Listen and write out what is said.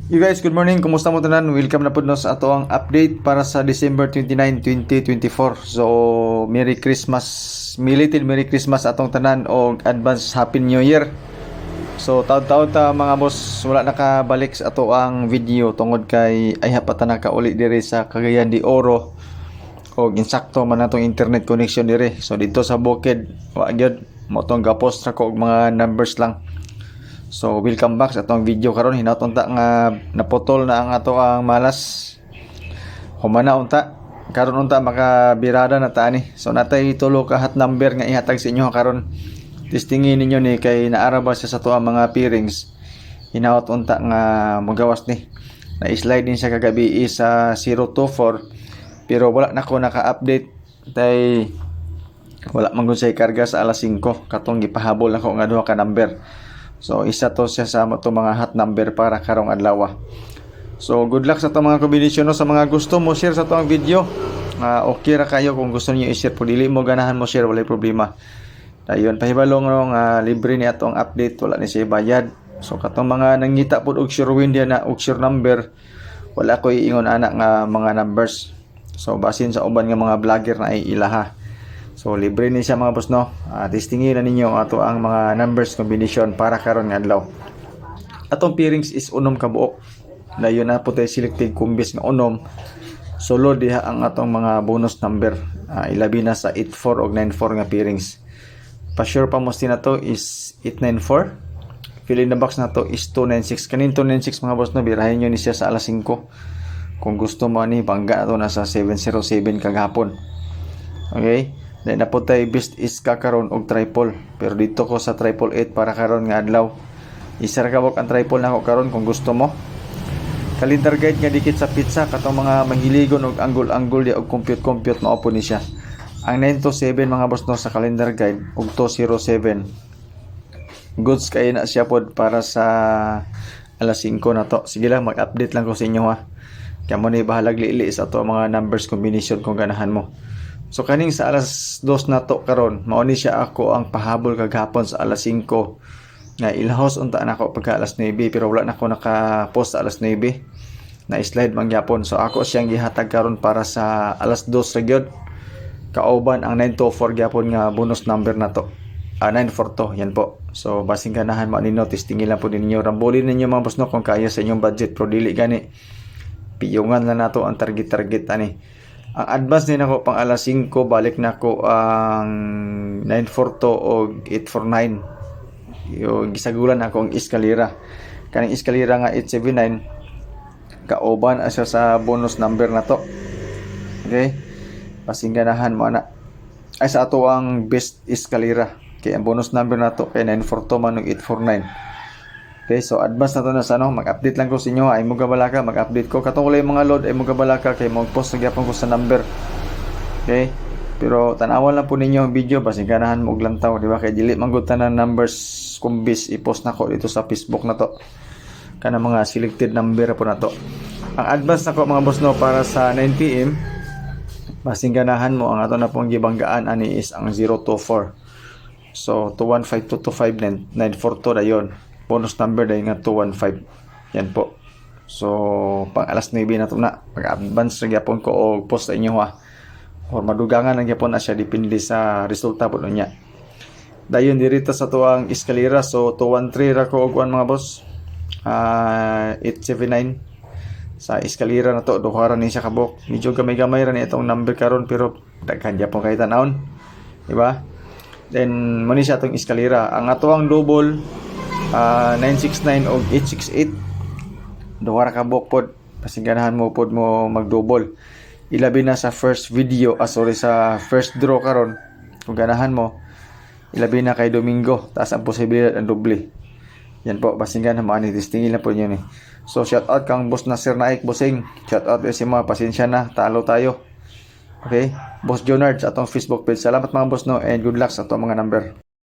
You guys, good morning. Kumusta mo tanan? Welcome na po sa ato ang update para sa December 29, 2024. So, Merry Christmas. Milited Merry Christmas atong tanan o advance Happy New Year. So, taon-taon ta mga boss, wala nakabalik sa ato ang video tungod kay ay hapatan na kauli diri sa Cagayan de Oro. O insakto man natong internet connection diri. So, dito sa bukid, wa gyud mo tong gapost ra ko og mga numbers lang. So welcome back sa atong video karon. Hinaut unta nga naputol na ang ato ang malas. Humana unta. Karon unta makabirada na ta ni. So natay tulo ka hot number nga ihatag sa inyo karon. Testingin ninyo ni kay naara ba siya sa tuwa mga pairings. Hinaut unta nga magawas ni. Na-slide din siya kagabi sa 024 pero wala na ko naka-update tay wala man gud siya karga sa alas 5 katong gipahabol nako nga duha ka number. So isa to siya sa to mga hot number para karong adlaw. So good luck sa to mga kombinasyon no. Sa mga gusto mo share sa to ang video. Okay ra kayo kung gusto niyo i-share po, dili mo ganahan mo share, wala problema. Dayon pahibalong libre ni atong update, wala ni siya bayad. So katong mga nangita pud og sure win dia na og sure number, wala ko iingon ana nga mga numbers. So basin sa uban nga mga vlogger na ay ilaha. So libre ni siya mga boss no. Testingin na ninyo ato ang mga numbers combination para karon nga adlaw. Atong pairings is unom ka buok. Dayon na po tayo selected kumbis nga unom. Solo diha ang atong mga bonus number. Ilabi na sa 84 og 94 nga pairings. Pa-sure pa mo na to is 894. Fill in the box na to is 296. Kanin 296 mga boss no, birahin nyo ni siya sa alas 5. Kung gusto mo ni bangga to na sa 707 kagahapon. Okay? Then naputay best is kakaron og triple. Pero dito ko sa triple 8 para karon nga adlaw. Isar kabok ang triple nako karon kung gusto mo. Calendar guide nga dikit sa pizza katong mga mahiligon og angle-angle di og compute mao po ni siya. Ang 9 to 7 mga boss no sa calendar guide og 207. Goods kay na siya pod para sa alas 5 na to. Sige lang mag-update lang ko sa inyo ha. Kaya mo ni bahalag liili sa to mga numbers combination kung ganahan mo. So kaning sa alas 2 na to karon, mao ni siya ako ang pahabol kagahapon sa alas 5. Nga ilahos unta na ako pagka alas 9 pero wala na ako naka-post sa alas 9. Na slide man gyapon. So ako siyang gihatag karon para sa alas 2 ra gyud. Kauban ang 924 gyapon nga bonus number na to. 94 to, yan po. So basing ganahan mo ninyo, testingin lang po ninyo. Rambulin ninyo mga boss no kung kaya sa inyong budget, pero dili gani. Piyungan lang nato ang target ani. Ang advance din ako pang alas 5, balik na ako ang 942 o 849. Yung gisagulan ako ang eskalera. Kaning eskalera nga 879, kauban siya sa bonus number na to. Okay? Pasingganahan mo na. Ay sa ato ang best eskalera. Kaya ang bonus number na to kay 942 man og 849. Okay, so advance na to na sa ano, mag-update lang ko sa inyo. Ay mo gabalaka, mag-update ko. Katong kulay mga load, ay mo gabalaka kay mag-post na gyapon ko sa number. Okay? Pero tanawan lang po ninyo ang video, basi ganahan mo og lantaw, di ba? Kay dili man gud tanan numbers kumbis i-post nako dito sa Facebook na to. Kana mga selected number po na to. Ang advance nako mga boss no para sa 9 PM. Basi ganahan mo ang ato na pong gibanggaan ani is ang 024. So 215225942 na yon. Bonus number dahil nga 215. Yan po. So pang alas 9 na ito na. Pag-advance na gyapon ko o post sa inyo ha. Or madugangan na gyapon na siya. Depende sa resulta po niya. Dayon dirito sa tuwang eskalera. So 213 ra ko og mga boss. 879. Sa eskalera na to. Duhara ni siya kabok. Medyo gamay-gamay ra ni itong number karon pero daghan gyapon kay tan-aon. Diba? Then muni siya itong eskalera. Ang atuang double 969 o 868 duwara ka bok pod, pasingganahan mo pod mo mag-double. Ilabi na sa first video, sa first draw karon kung ganahan mo, ilabi na kay Domingo, taas ang posibilidad ang doble. Yan po, pasingganahan mo ani, testingin lang po nyo ni. So shout out kang Boss Nasir Naik, bossing. Shout out si mga, pasensya na, talo tayo. Okay, Boss Jonard sa atong Facebook page. Salamat mga boss no, and good luck sa atong mga number.